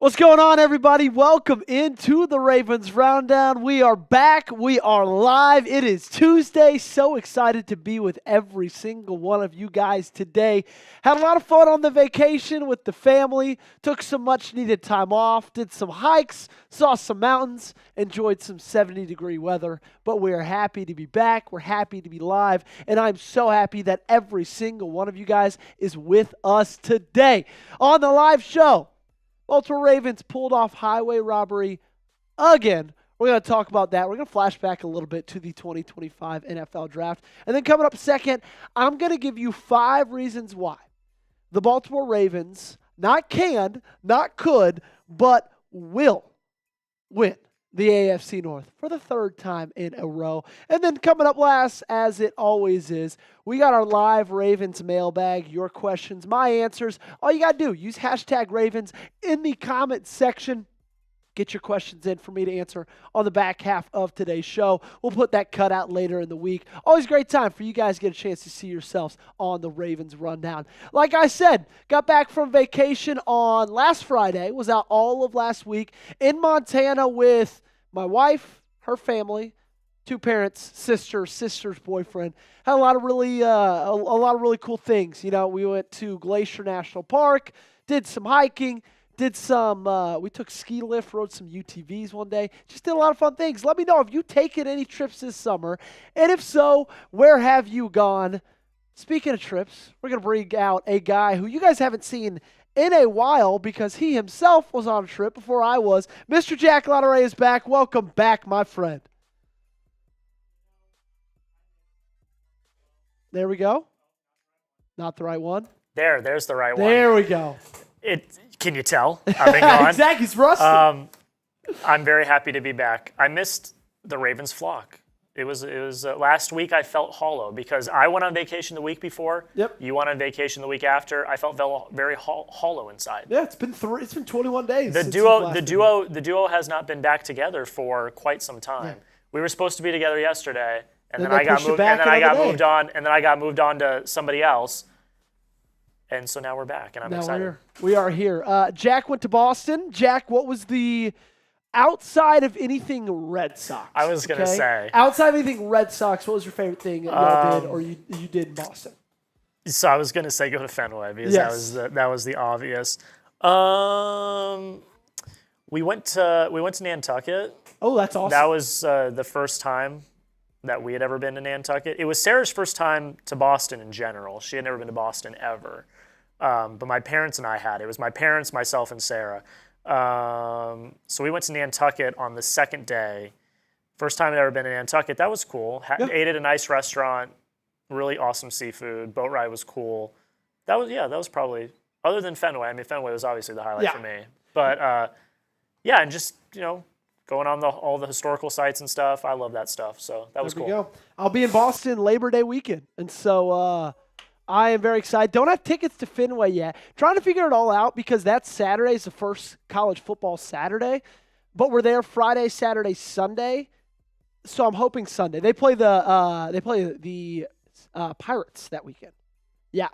What's going on, everybody? Welcome into the Ravens Rundown. We are back. We are live. It is Tuesday. So excited to be with every single one of you guys today. Had a lot of fun on the vacation with the family. Took some much-needed time off. Did some hikes. Saw some mountains. Enjoyed some 70-degree weather. But we are happy to be back. We're happy to be live. And I'm so happy that every single one of you guys is with us today on the live show. Baltimore Ravens pulled off highway robbery again. We're going to talk about that. We're going to flash back a little bit to the 2025 NFL Draft. And then coming up second, I'm going to give you 5 reasons why the Baltimore Ravens not can, not could, but will win the AFC North for the 3rd time in a row. And then coming up last, as it always is, we got our live Ravens mailbag, your questions, my answers. All you got to do, use hashtag Ravens in the comment section. Get your questions in for me to answer on the back half of today's show. We'll put that cut out later in the week. Always a great time for you guys to get a chance to see yourselves on the Ravens Rundown. Like I said, got back from vacation on last Friday, was out all of last week in Montana with my wife, her family, 2 parents, sister's boyfriend. Had a lot of really cool things. You know, we went to Glacier National Park, did some hiking, we took ski lift, rode some UTVs one day. Just did a lot of fun things. Let me know if you've taken any trips this summer, and if so, where have you gone? Speaking of trips, we're going to bring out a guy who you guys haven't seen in a while because he himself was on a trip before I was. Mr. Jack Lotteray is back. Welcome back, my friend. There we go. Not the right one. There's the right one. There we go. Can you tell? I've been gone. Exactly, he's rusty. I'm very happy to be back. I missed the Ravens flock. It was last week I felt hollow because I went on vacation the week before. Yep. You went on vacation the week after. I felt very hollow inside. Yeah, it's been 21 days. The duo has not been back together for quite some time. Yeah. We were supposed to be together yesterday, and then I got moved on to somebody else. And so now we're back, and I'm excited. We are here. Jack went to Boston. Jack, what was the outside of anything Red Sox? I was going to say. Outside of anything Red Sox, what was your favorite thing y'all did or you did in Boston? So I was going to say go to Fenway because that was the obvious. We went to Nantucket. Oh, that's awesome. That was the first time that we had ever been to Nantucket. It was Sarah's first time to Boston in general. She had never been to Boston ever. But my parents and I had. It was my parents, myself, and Sarah. So we went to Nantucket on the second day. First time I'd ever been to Nantucket. That was cool. Ate at a nice restaurant. Really awesome seafood. Boat ride was cool. That was probably, other than Fenway. I mean, Fenway was obviously the highlight for me. But, and just, going on all the historical sites and stuff. I love that stuff. So that was cool. There we go. I'll be in Boston Labor Day weekend. And so I am very excited. Don't have tickets to Fenway yet. Trying to figure it all out because that Saturday is the first college football Saturday. But we're there Friday, Saturday, Sunday. So I'm hoping Sunday. They play the Pirates that weekend. Yeah.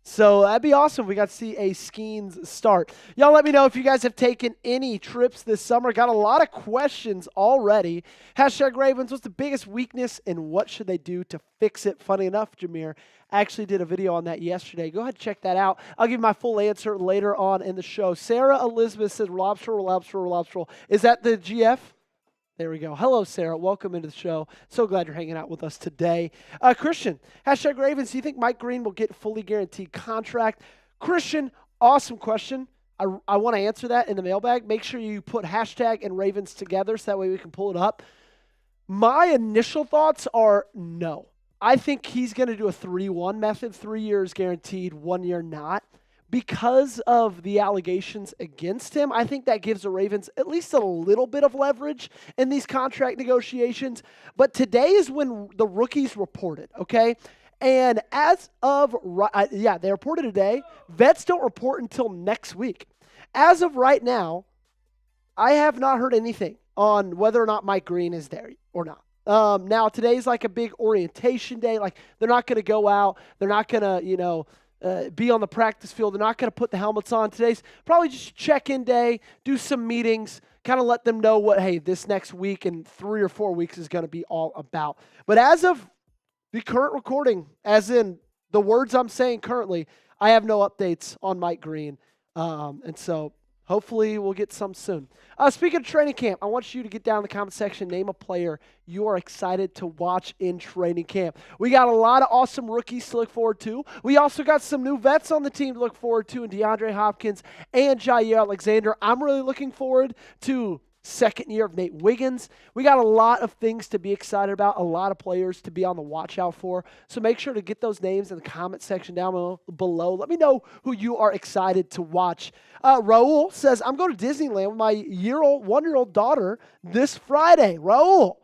So that'd be awesome. We got to see a Skeens start. Y'all let me know if you guys have taken any trips this summer. Got a lot of questions already. Hashtag Ravens, what's the biggest weakness and what should they do to fix it? Funny enough, Jameer, I actually did a video on that yesterday. Go ahead and check that out. I'll give you my full answer later on in the show. Sarah Elizabeth said lobster. Is that the GF? There we go. Hello, Sarah. Welcome into the show. So glad you're hanging out with us today. Christian, hashtag Ravens, do you think Mike Green will get fully guaranteed contract? Christian, awesome question. I want to answer that in the mailbag. Make sure you put hashtag and Ravens together so that way we can pull it up. My initial thoughts are no. I think he's going to do a 3-1 method, 3 years guaranteed, 1 year not. Because of the allegations against him, I think that gives the Ravens at least a little bit of leverage in these contract negotiations. But today is when the rookies reported, okay? And as of, they reported today. Vets don't report until next week. As of right now, I have not heard anything on whether or not Mike Green is there or not. Now, today's like a big orientation day. Like, they're not going to go out. They're not going to, be on the practice field. They're not going to put the helmets on. Today's probably just check-in day, do some meetings, kind of let them know what, hey, this next week and 3 or 4 weeks is going to be all about. But as of the current recording, as in the words I'm saying currently, I have no updates on Mike Green. And so hopefully we'll get some soon. Speaking of training camp, I want you to get down in the comment section, name a player you are excited to watch in training camp. We got a lot of awesome rookies to look forward to. We also got some new vets on the team to look forward to in DeAndre Hopkins and Jair Alexander. I'm really looking forward to second year of Nate Wiggins. We got a lot of things to be excited about, a lot of players to be on the watch out for. So make sure to get those names in the comment section down below. Let me know who you are excited to watch. Raul says, I'm going to Disneyland with my 1-year-old daughter this Friday. Raul,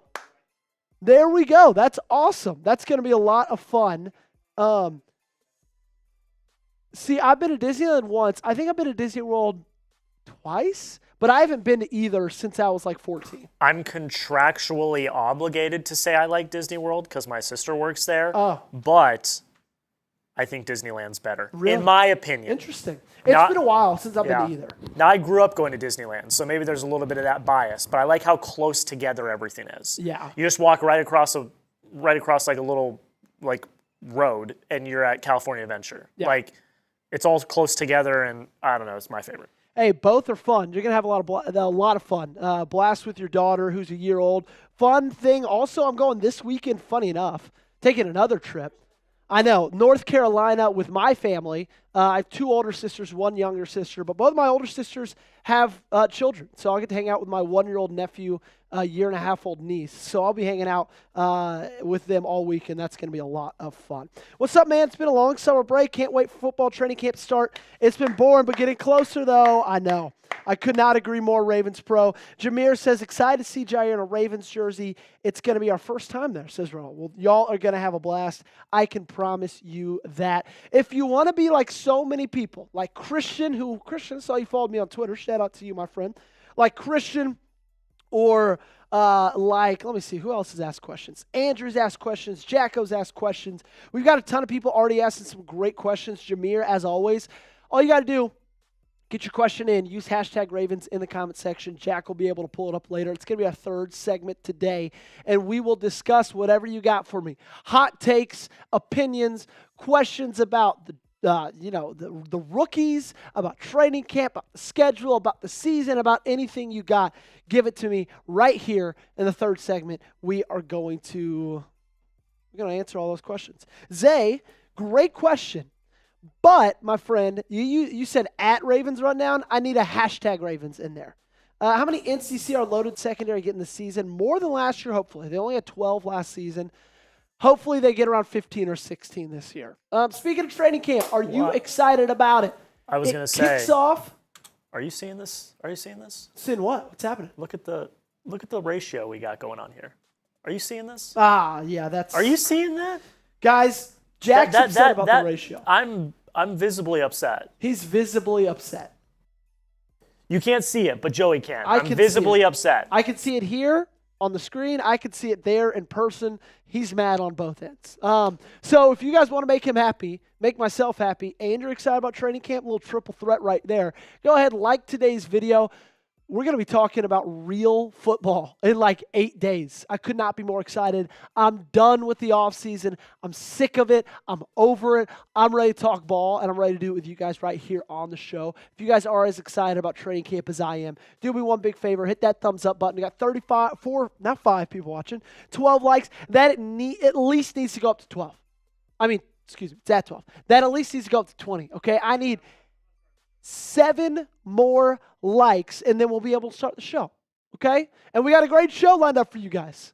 there we go. That's awesome. That's going to be a lot of fun. See, I've been to Disneyland once. I think I've been to Disney World twice, but I haven't been to either since I was like 14. I'm contractually obligated to say I like Disney World because my sister works there, but I think Disneyland's better, Really? in my opinion. Interesting. It's been a while since I've been to either. Now, I grew up going to Disneyland, so maybe there's a little bit of that bias, but I like how close together everything is. Yeah. You just walk right across like a little like road, and you're at California Adventure. Yeah. Like, it's all close together, and I don't know, it's my favorite. Hey, both are fun. You're gonna have a lot of fun. Blast with your daughter, who's a year old. Fun thing. Also, I'm going this weekend. Funny enough, taking another trip. I know, North Carolina with my family. I have 2 older sisters, 1 younger sister, but both of my older sisters have children. So I'll get to hang out with my 1-year-old nephew, 1.5-year-old niece. So I'll be hanging out with them all week, and that's going to be a lot of fun. What's up, man? It's been a long summer break. Can't wait for football training camp to start. It's been boring, but getting closer, though. I know. I could not agree more, Ravens Pro. Jameer says, excited to see Jair in a Ravens jersey. It's going to be our first time there, says Ronald. Well, y'all are going to have a blast. I can promise you that. If you want to be like so many people, like Christian, saw you followed me on Twitter. Shout out to you, my friend. Like Christian, or let me see, who else has asked questions? Andrew's asked questions. Jacko's asked questions. We've got a ton of people already asking some great questions. Jameer, as always, all you got to do, get your question in. Use hashtag Ravens in the comment section. Jack will be able to pull it up later. It's going to be our 3rd segment today, and we will discuss whatever you got for me. Hot takes, opinions, questions about the rookies, about training camp, about the schedule, about the season, about anything you got. Give it to me right here in the 3rd segment. We're going to answer all those questions. Zay, great question. But, my friend, you said at Ravens Rundown. I need a hashtag Ravens in there. How many NCCR loaded secondary get in the season? More than last year, hopefully. They only had 12 last season. Hopefully they get around 15 or 16 this year. Speaking of training camp, are you excited about it? I was going to say. Kicks off. Are you seeing this? Are you seeing this? Seeing what? What's happening? Look at the ratio we got going on here. Are you seeing this? Yeah, that's. Are you seeing that? Guys, Jack's upset about the ratio. I'm visibly upset. He's visibly upset. You can't see it, but Joey can. I'm visibly upset. I can see it here on the screen. I can see it there in person. He's mad on both ends. So if you guys want to make him happy, make myself happy, and you're excited about training camp, a little triple threat right there, go ahead, like today's video. We're going to be talking about real football in like 8 days. I could not be more excited. I'm done with the offseason. I'm sick of it. I'm over it. I'm ready to talk ball, and I'm ready to do it with you guys right here on the show. If you guys are as excited about training camp as I am, do me one big favor. Hit that thumbs up button. We got 5 people watching, 12 likes. That at least needs to go up to 12. It's at 12. That at least needs to go up to 20, okay? I need 7 more likes, and then we'll be able to start the show, okay? And we got a great show lined up for you guys.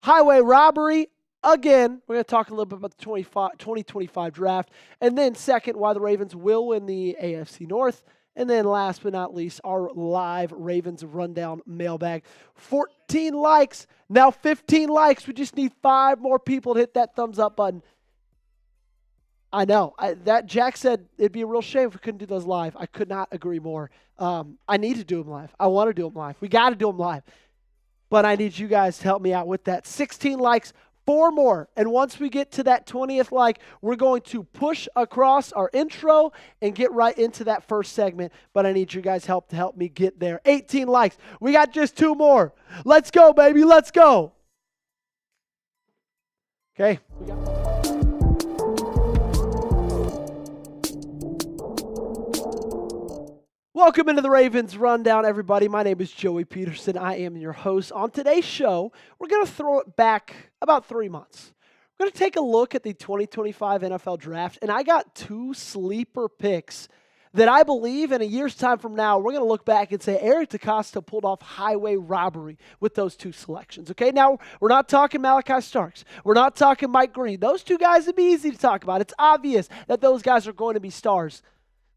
Highway Robbery, again, we're going to talk a little bit about the 2025 draft, and then second, why the Ravens will win the AFC North, and then last but not least, our live Ravens Rundown mailbag. 14 likes, now 15 likes. We just need 5 more people to hit that thumbs up button. I know. Jack said it'd be a real shame if we couldn't do those live. I could not agree more. I need to do them live. I want to do them live. We got to do them live. But I need you guys to help me out with that. 16 likes, 4 more. And once we get to that 20th like, we're going to push across our intro and get right into that first segment. But I need your guys' help to help me get there. 18 likes. We got just 2 more. Let's go, baby. Let's go. Okay. Welcome into the Ravens Rundown, everybody. My name is Joey Petersen. I am your host. On today's show, we're going to throw it back about 3 months. We're going to take a look at the 2025 NFL Draft, and I got 2 sleeper picks that I believe in a year's time from now, we're going to look back and say Eric DeCosta pulled off highway robbery with those 2 selections. Okay, now we're not talking Malachi Starks. We're not talking Mike Green. Those 2 guys would be easy to talk about. It's obvious that those guys are going to be stars.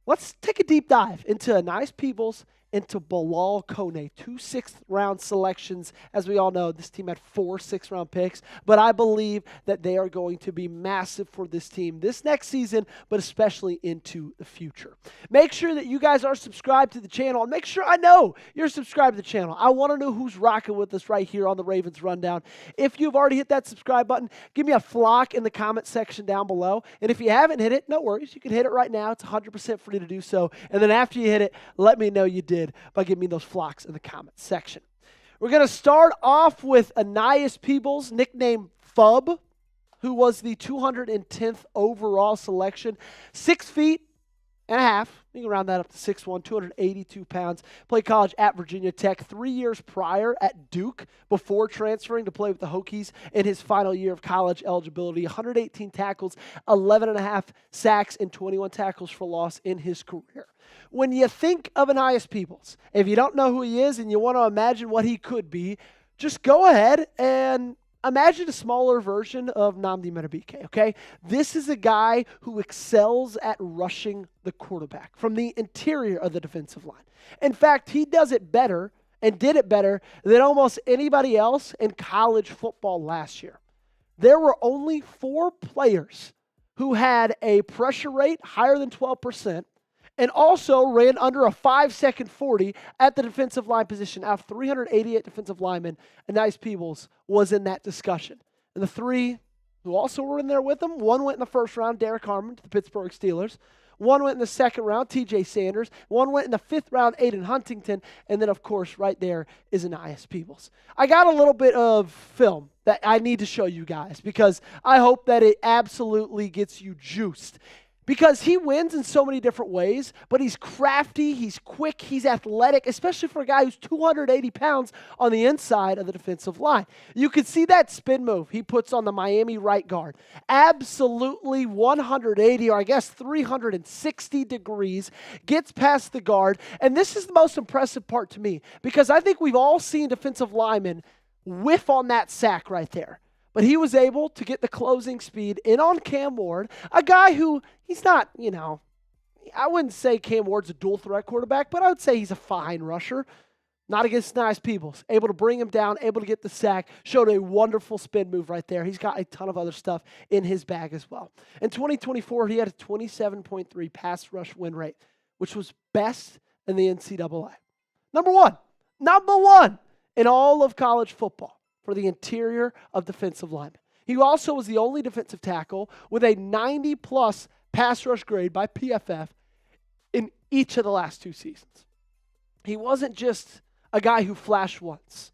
Let's take a deep dive into Aeneas Peebles, into Bihlal Kone, 2 6th-round selections. As we all know, this team had 4 6th-round picks, but I believe that they are going to be massive for this team this next season, but especially into the future. Make sure that you guys are subscribed to the channel, and make sure I know you're subscribed to the channel. I want to know who's rocking with us right here on the Ravens Rundown. If you've already hit that subscribe button, give me a flock in the comment section down below, and if you haven't hit it, no worries. You can hit it right now. It's 100% free to do so, and then after you hit it, let me know you did by giving me those flocks in the comment section. We're going to start off with Aeneas Peebles, nicknamed Fub, who was the 210th overall selection. 6 feet and a half. You can round that up to 6'1", 282 pounds. Played college at Virginia Tech 3 years prior at Duke before transferring to play with the Hokies in his final year of college eligibility. 118 tackles, 11.5 sacks, and 21 tackles for loss in his career. When you think of Aeneas Peebles, if you don't know who he is and you want to imagine what he could be, just go ahead and imagine a smaller version of Nnamdi Madubuike, okay? This is a guy who excels at rushing the quarterback from the interior of the defensive line. In fact, he does it better and did it better than almost anybody else in college football last year. There were only 4 players who had a pressure rate higher than 12%, and also ran under a 5-second 40 at the defensive line position. Out of 388 defensive linemen, Aeneas Peebles was in that discussion. And the 3 who also were in there with him, 1 went in the first round, Derek Harmon to the Pittsburgh Steelers. 1 went in the second round, TJ Sanders. 1 went in the 5th round, Aiden Huntington. And then, of course, right there is Aeneas Peebles. I got a little bit of film that I need to show you guys because I hope that it absolutely gets you juiced. Because he wins in so many different ways, but he's crafty, he's quick, he's athletic, especially for a guy who's 280 pounds on the inside of the defensive line. You can see that spin move he puts on the Miami right guard. Absolutely 180, or I guess 360 degrees, gets past the guard. And this is the most impressive part to me, because I think we've all seen defensive linemen whiff on that sack right there. But he was able to get the closing speed in on Cam Ward, a guy who, he's not, I wouldn't say Cam Ward's a dual threat quarterback, but I would say he's a fine rusher. Not against Aeneas Peebles. Able to bring him down, able to get the sack, showed a wonderful spin move right there. He's got a ton of other stuff in his bag as well. In 2024, he had a 27.3 pass rush win rate, which was best in the NCAA. Number one in all of college football for the interior of defensive linemen. He also was the only defensive tackle with a 90-plus pass rush grade by PFF in each of the last 2 seasons. He wasn't just a guy who flashed once.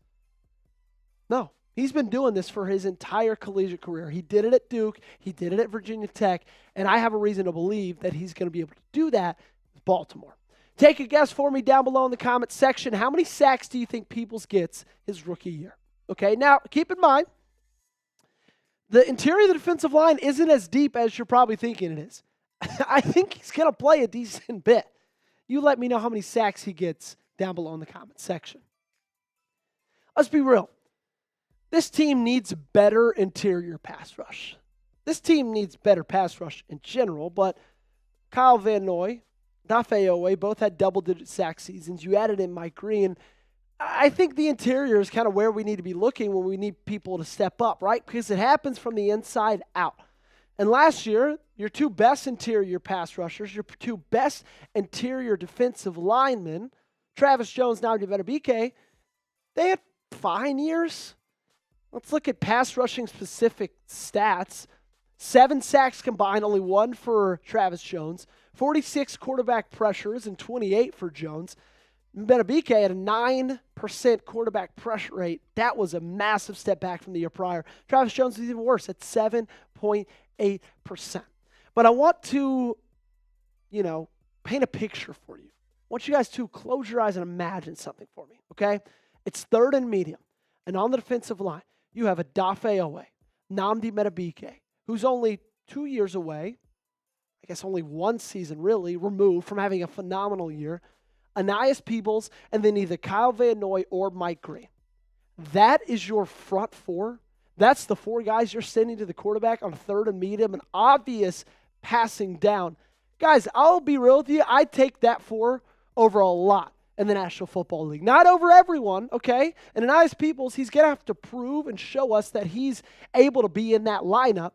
No, he's been doing this for his entire collegiate career. He did it at Duke. He did it at Virginia Tech. And I have a reason to believe that he's going to be able to do that with Baltimore. Take a guess for me down below in the comments section. How many sacks do you think Peebles gets his rookie year? Okay, now keep in mind, the interior of the defensive line isn't as deep as you're probably thinking it is. I think he's going to play a decent bit. You let me know how many sacks he gets down below in the comment section. Let's be real. This team needs better interior pass rush. This team needs better pass rush in general, but Kyle Van Noy, Odafe Oweh both had double-digit sack seasons. You added in Mike Green. I think the interior is kind of where we need to be looking when we need people to step up, right? Because it happens from the inside out. And last year, your 2 best interior pass rushers, your 2 best interior defensive linemen, Travis Jones, Nnamdi Madubuike, they had fine years. Let's look at pass rushing specific stats. 7 sacks combined, only 1 for Travis Jones. 46 quarterback pressures and 28 for Jones. Madubuike had a 9% quarterback pressure rate. That was a massive step back from the year prior. Travis Jones was even worse at 7.8%. But I want to, paint a picture for you. I want you guys to close your eyes and imagine something for me, okay? It's 3rd and medium. And on the defensive line, you have Odafe Oweh, Nnamdi Madubuike, who's only 2 years away, I guess only 1 season really, removed from having a phenomenal year, Aeneas Peebles, and then either Kyle Van Noy or Mike Green. That is your front 4. That's the 4 guys you're sending to the quarterback on 3rd and medium, an obvious passing down. Guys, I'll be real with you. I'd take that 4 over a lot in the National Football League. Not over everyone, okay? And Aeneas Peebles, he's going to have to prove and show us that he's able to be in that lineup.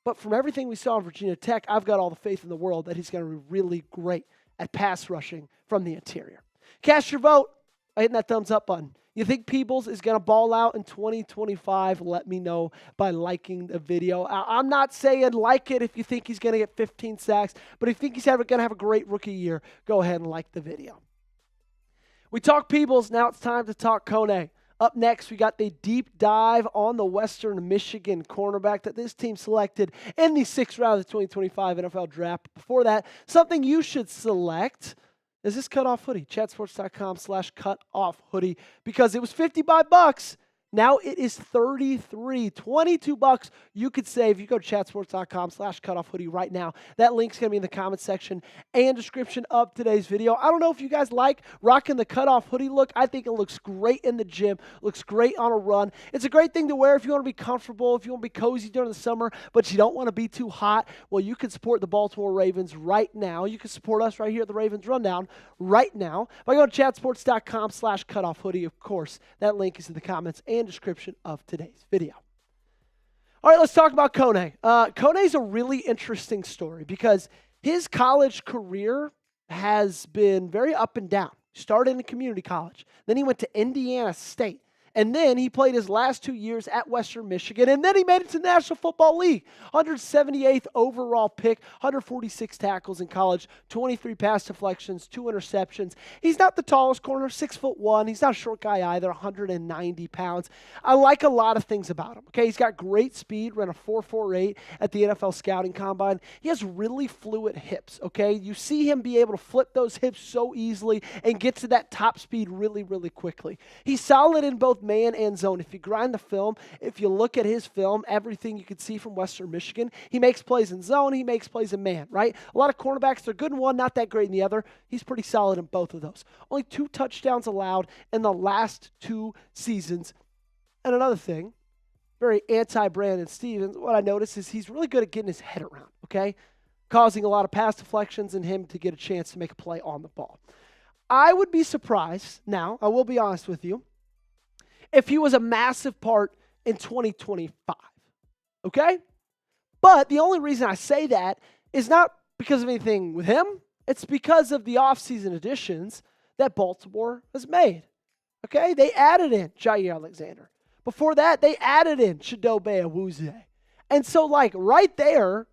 But from everything we saw in Virginia Tech, I've got all the faith in the world that he's going to be really great at pass rushing from the interior. Cast your vote by hitting that thumbs up button. You think Peebles is going to ball out in 2025? Let me know by liking the video. I'm not saying like it if you think he's going to get 15 sacks, but if you think he's going to have a great rookie year, go ahead and like the video. We talked Peebles, now it's time to talk Kone. Up next, we got the deep dive on the Western Michigan cornerback that this team selected in the 6th round of the 2025 NFL Draft. Before that, something you should select is this cutoff hoodie, chatsports.com/cutoff hoodie, because it was $55. Now it is $33, $22 you could save. You go to chatsports.com/cutoff hoodie right now. That link's going to be in the comment section and description of today's video. I don't know if you guys like rocking the cutoff hoodie look. I think it looks great in the gym, looks great on a run. It's a great thing to wear if you want to be comfortable, if you want to be cozy during the summer, but you don't want to be too hot. Well, you can support the Baltimore Ravens right now. You can support us right here at the Ravens Rundown right now by going to chatsports.com/cutoff hoodie. Of course, that link is in the comments and description of today's video. All right, let's talk about Kone. Kone is a really interesting story because his college career has been very up and down. Started in community college. Then he went to Indiana State. And then he played his last 2 years at Western Michigan. And then he made it to the National Football League. 178th overall pick, 146 tackles in college, 23 pass deflections, 2 interceptions. He's not the tallest corner, 6'1". He's not a short guy either, 190 pounds. I like a lot of things about him. Okay, he's got great speed, ran a 4.48 at the NFL Scouting Combine. He has really fluid hips, okay? You see him be able to flip those hips so easily and get to that top speed really, really quickly. He's solid in both man and zone. If you grind the film, if you look at his film, everything you can see from Western Michigan, he makes plays in zone, he makes plays in man, right? A lot of cornerbacks, they're good in one, not that great in the other. He's pretty solid in both of those. Only 2 touchdowns allowed in the last 2 seasons. And another thing, very anti-Brandon Stevens, what I noticed is he's really good at getting his head around, okay? Causing a lot of pass deflections and him to get a chance to make a play on the ball. I would be surprised, now, I will be honest with you, if he was a massive part in 2025, okay? But the only reason I say that is not because of anything with him. It's because of the offseason additions that Baltimore has made, okay? They added in Jair Alexander. Before that, they added in Odafe Oweh. And so, right there,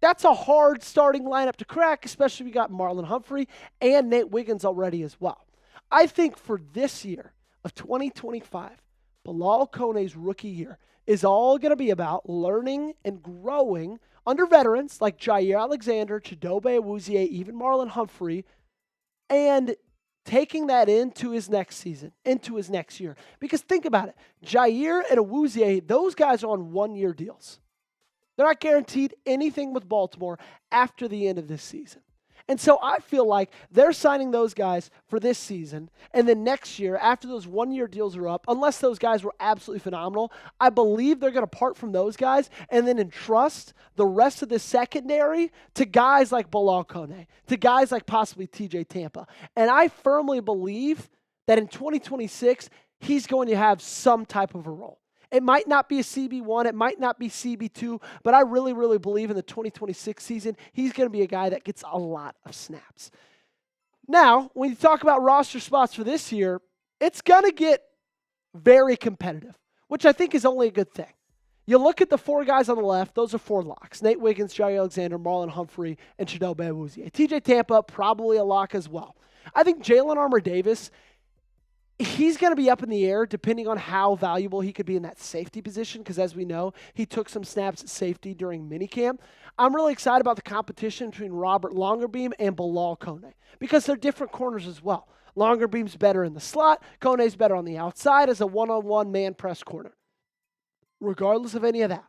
that's a hard starting lineup to crack, especially if you got Marlon Humphrey and Nate Wiggins already as well. I think for this year of 2025, Bihlal Kone's rookie year is all going to be about learning and growing under veterans like Jair Alexander, Odafe Oweh, even Marlon Humphrey, and taking that into his next season, into his next year. Because think about it, Jair and Oweh, those guys are on 1-year deals. They're not guaranteed anything with Baltimore after the end of this season. And so I feel like they're signing those guys for this season. And then next year, after those 1-year deals are up, unless those guys were absolutely phenomenal, I believe they're going to part from those guys and then entrust the rest of the secondary to guys like Bihlal Kone, to guys like possibly TJ Tampa. And I firmly believe that in 2026, he's going to have some type of a role. It might not be a CB1, it might not be CB2, but I really, really believe in the 2026 season, he's going to be a guy that gets a lot of snaps. Now, when you talk about roster spots for this year, it's going to get very competitive. which I think is only a good thing. You look at the 4 guys on the left, those are 4 locks. Nate Wiggins, Jair Alexander, Marlon Humphrey, and Chidobe Awuzie. TJ Tampa, probably a lock as well. I think Jalen Armour-Davis, he's going to be up in the air depending on how valuable he could be in that safety position, because as we know, he took some snaps at safety during minicamp. I'm really excited about the competition between Robert Longerbeam and Bihlal Kone, because they're different corners as well. Longerbeam's better in the slot. Kone's better on the outside as a one-on-one man press corner. Regardless of any of that,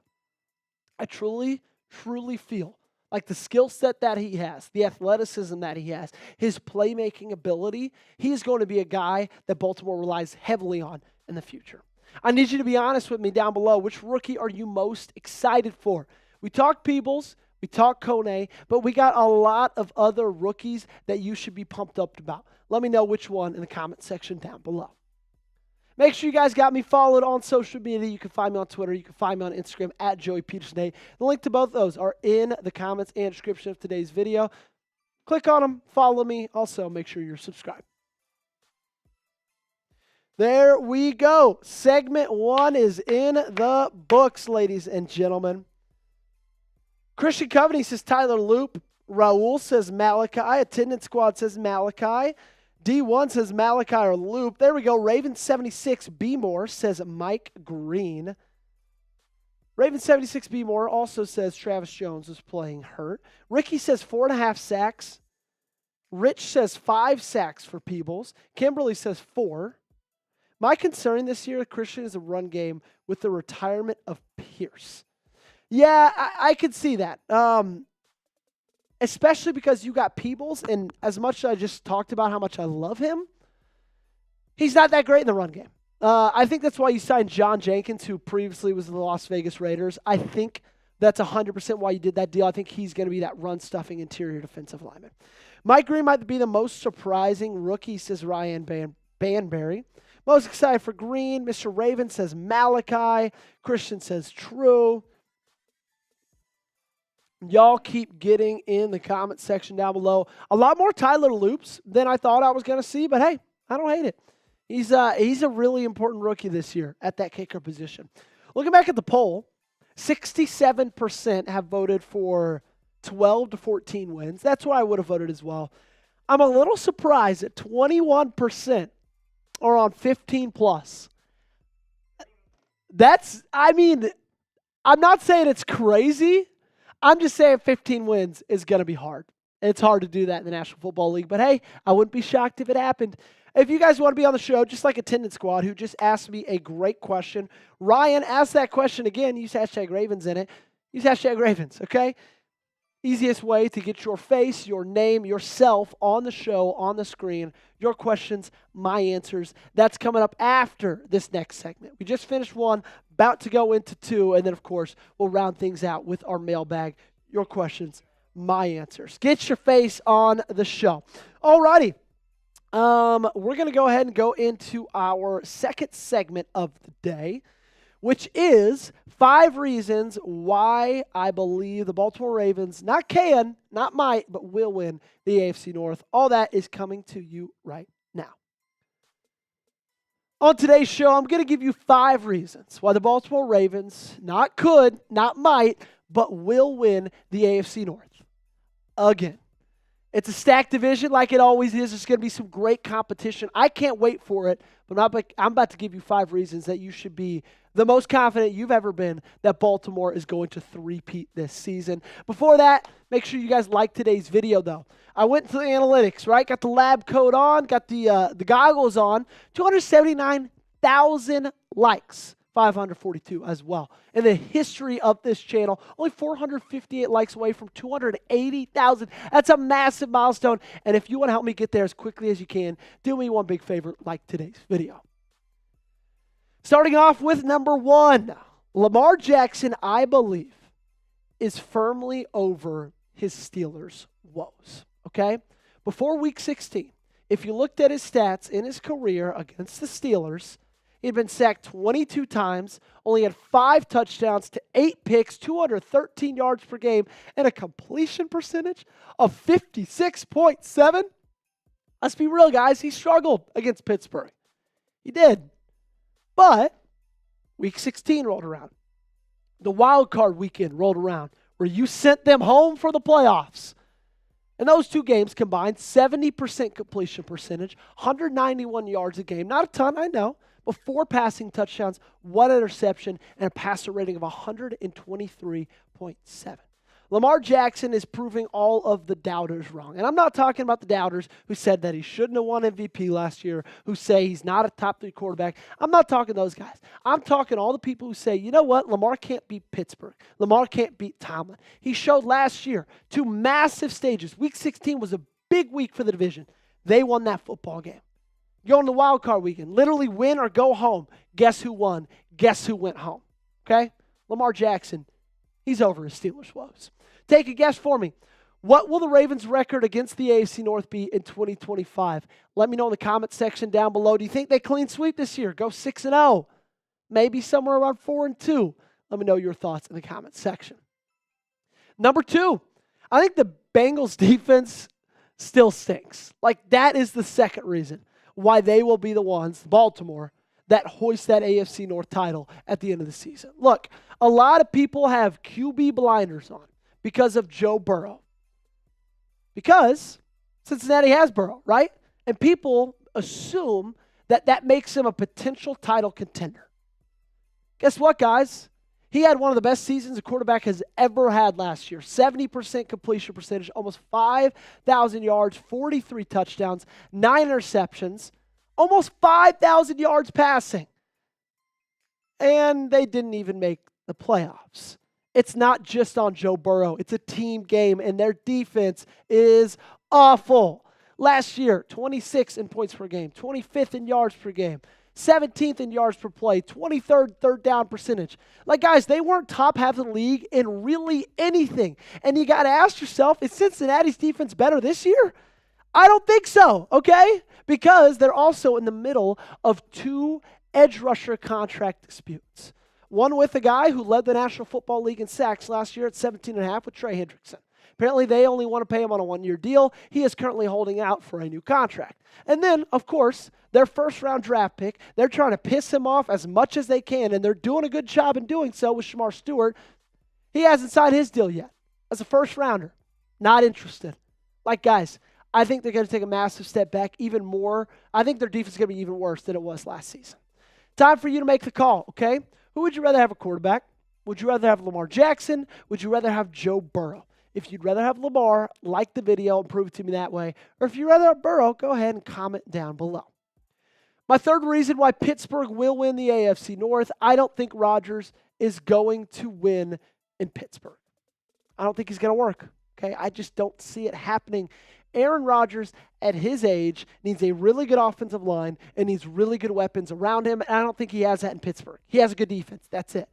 I truly, truly feel like the skill set that he has, the athleticism that he has, his playmaking ability, he's going to be a guy that Baltimore relies heavily on in the future. I need you to be honest with me down below. Which rookie are you most excited for? We talked Peebles, we talked Kone, but we got a lot of other rookies that you should be pumped up about. Let me know which one in the comment section down below. Make sure you guys got me followed on social media. You can find me on Twitter. You can find me on Instagram at Joey Petersen. The link to both those are in the comments and description of today's video. Click on them. Follow me. Also, make sure you're subscribed. There we go. Segment 1 is in the books, ladies and gentlemen. Christian Coveney says Tyler Loop. Raul says Malachi. Attendance Squad says Malachi. D1 says Malachi or Loop. There we go. Raven76 B More says Mike Green. Raven76 B More also says Travis Jones is playing hurt. Ricky says 4.5 sacks. Rich says 5 sacks for Peebles. Kimberly says 4. My concern this year, Christian, is a run game with the retirement of Pierce. Yeah, I could see that. Especially because you got Peebles, and as much as I just talked about how much I love him, he's not that great in the run game. I think that's why you signed John Jenkins, who previously was in the Las Vegas Raiders. I think that's 100% why you did that deal. I think he's going to be that run-stuffing interior defensive lineman. Mike Green might be the most surprising rookie, says Ryan Banbury. Most excited for Green. Mr. Raven says Malachi. Christian says true. Y'all keep getting in the comment section down below. A lot more Tyler Loops than I thought I was going to see, but hey, I don't hate it. He's a really important rookie this year at that kicker position. Looking back at the poll, 67% have voted for 12 to 14 wins. That's where I would have voted as well. I'm a little surprised that 21% are on 15 plus. I'm not saying it's crazy. I'm just saying 15 wins is going to be hard. It's hard to do that in the National Football League. But hey, I wouldn't be shocked if it happened. If you guys want to be on the show, just like Attendance Squad, who just asked me a great question. Ryan asked that question again. Use hashtag Ravens in it. Use hashtag Ravens, okay? Easiest way to get your face, your name, yourself on the show, on the screen. Your questions, my answers. That's coming up after this next segment. We just finished one, about to go into 2, and then, of course, we'll round things out with our mailbag. Your questions, my answers. Get your face on the show. All righty. We're going to go ahead and go into our second segment of the day, which is 5 reasons why I believe the Baltimore Ravens not can, not might, but will win the AFC North. All that is coming to you right now. On today's show, I'm going to give you 5 reasons why the Baltimore Ravens not could, not might, but will win the AFC North. Again, it's a stacked division like it always is. There's going to be some great competition. I can't wait for it, but I'm about to give you 5 reasons that you should be the most confident you've ever been that Baltimore is going to three-peat this season. Before that, make sure you guys like today's video, though. I went to the analytics, right? Got the lab coat on, got the goggles on. 279,000 likes, 542 as well. In the history of this channel, only 458 likes away from 280,000. That's a massive milestone. And if you want to help me get there as quickly as you can, do me one big favor, like today's video. Starting off with number 1, Lamar Jackson, I believe, is firmly over his Steelers' woes, okay? Before Week 16, if you looked at his stats in his career against the Steelers, he'd been sacked 22 times, only had 5 touchdowns to 8 picks, 213 yards per game, and a completion percentage of 56.7. Let's be real, guys. He struggled against Pittsburgh. He did. But Week 16 rolled around. The wild card weekend rolled around where you sent them home for the playoffs. And those two games combined 70% completion percentage, 191 yards a game. Not a ton, I know, but 4 passing touchdowns, 1 interception, and a passer rating of 123.7. Lamar Jackson is proving all of the doubters wrong. And I'm not talking about the doubters who said that he shouldn't have won MVP last year, who say he's not a top 3 quarterback. I'm not talking those guys. I'm talking all the people who say, you know what, Lamar can't beat Pittsburgh. Lamar can't beat Tomlin. He showed last year 2 massive stages. Week 16 was a big week for the division. They won that football game. Going to wild card weekend, literally win or go home. Guess who won? Guess who went home? Okay? Lamar Jackson, he's over his Steelers' woes. Take a guess for me. What will the Ravens' record against the AFC North be in 2025? Let me know in the comment section down below. Do you think they clean sweep this year? Go 6-0. Maybe somewhere around 4-2. Let me know your thoughts in the comment section. Number 2, I think the Bengals defense still stinks. Like, that is the second reason why they will be the ones, Baltimore, that hoist that AFC North title at the end of the season. Look, a lot of people have QB blinders on because of Joe Burrow. Because Cincinnati has Burrow, right? And people assume that that makes him a potential title contender. Guess what, guys? He had one of the best seasons a quarterback has ever had last year. 70% completion percentage, almost 5,000 yards, 43 touchdowns, 9 interceptions, almost 5,000 yards passing. And they didn't even make the playoffs. It's not just on Joe Burrow. It's a team game, and their defense is awful. Last year, 26th in points per game, 25th in yards per game, 17th in yards per play, 23rd third down percentage. Like, guys, they weren't top half of the league in really anything. And you got to ask yourself, is Cincinnati's defense better this year? I don't think so, okay? Because they're also in the middle of 2 edge rusher contract disputes. One with a guy who led the National Football League in sacks last year at 17.5 with Trey Hendrickson. Apparently, they only want to pay him on a 1-year deal. He is currently holding out for a new contract. And then, of course, their first-round draft pick, they're trying to piss him off as much as they can, and they're doing a good job in doing so with Shamar Stewart. He hasn't signed his deal yet as a first-rounder. Not interested. Like, guys, I think they're going to take a massive step back even more. I think their defense is going to be even worse than it was last season. Time for you to make the call, okay? Who would you rather have a quarterback? Would you rather have Lamar Jackson? Would you rather have Joe Burrow? If you'd rather have Lamar, like the video and prove it to me that way. Or if you'd rather have Burrow, go ahead and comment down below. My third reason why Pittsburgh will win the AFC North, I don't think Rodgers is going to win in Pittsburgh. I don't think he's going to work. Okay, I just don't see it happening. Aaron Rodgers, at his age, needs a really good offensive line and needs really good weapons around him. And I don't think he has that in Pittsburgh. He has a good defense. That's it.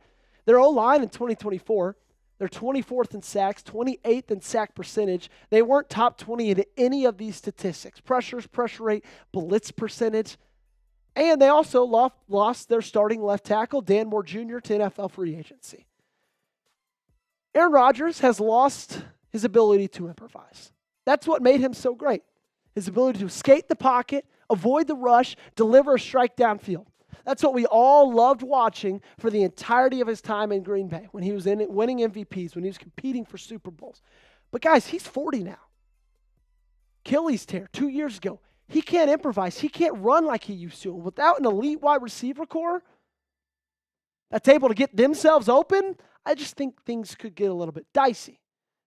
Their O-line in 2024, they're 24th in sacks, 28th in sack percentage. They weren't top 20 in any of these statistics. Pressures, pressure rate, blitz percentage. And they also lost their starting left tackle, Dan Moore Jr., to NFL free agency. Aaron Rodgers has lost his ability to improvise. That's what made him so great. His ability to skate the pocket, avoid the rush, deliver a strike downfield. That's what we all loved watching for the entirety of his time in Green Bay, when he was winning MVPs, when he was competing for Super Bowls. But guys, he's 40 now. Achilles tear 2 years ago. He can't improvise. He can't run like he used to. Without an elite wide receiver core that's able to get themselves open, I just think things could get a little bit dicey.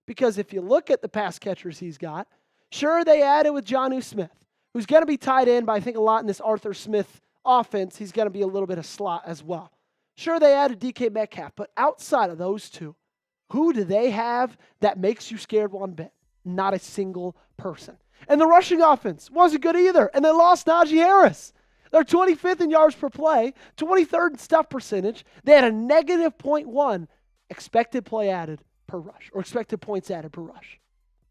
Because if you look at the pass catchers he's got, sure, they added with Jonnu Smith, who's going to be tied in, but I think a lot in this Arthur Smith offense, he's going to be a little bit of slot as well. Sure, they added DK Metcalf, but outside of those two, who do they have that makes you scared one bit? Not a single person. And the rushing offense wasn't good either, and they lost Najee Harris. They're 25th in yards per play, 23rd in stuff percentage. They had a negative 0.1 expected play added per rush, or expected points added per rush.